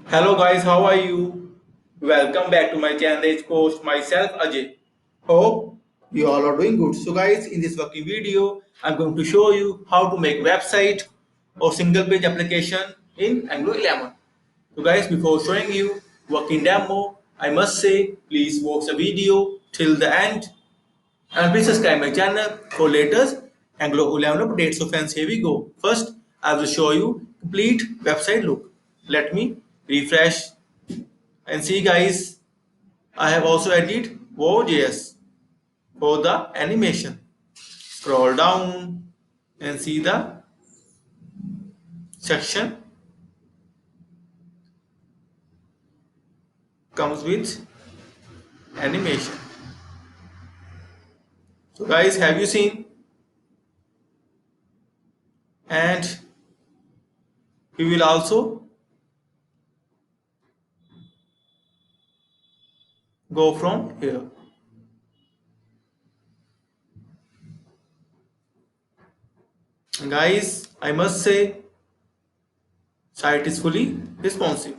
Hello guys, how are you? Welcome back to my channel Therichpost. Myself Ajay. Hope you all are doing good. So guys, in this working video, I'm going to show you how to make website or single page application in Angular 11. So guys, before showing you working demo, I must say please watch the video till the end and please subscribe my channel for latest Angular 11 updates. So friends, here we go. First, I will show you complete website look. Let me refresh and see guys, I have also added Wow.js for the animation. Scroll down and see the section comes with animation. So guys, have you seen? And we will also go from here. And guys, I must say site is fully responsive.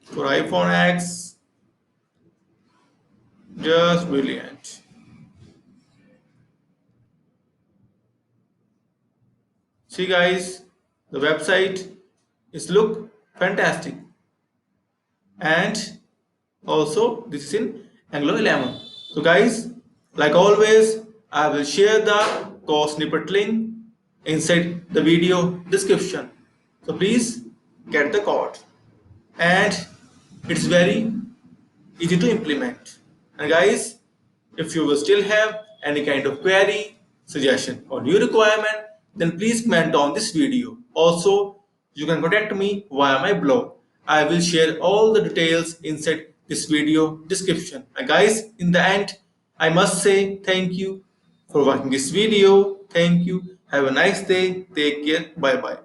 For iPhone X, just brilliant. See guys, the website is look fantastic, and also this is in Angular 11. So guys, like always, I will share the code snippet link inside the video description. So please get the code, and it's very easy to implement. And guys, if you will still have any kind of query, suggestion or new requirement, then please comment on this video. Also, you can contact me via my blog. I will share all the details inside this video description. And guys, in the end, I must say thank you for watching this video. Thank you. Have a nice day. Take care. Bye bye.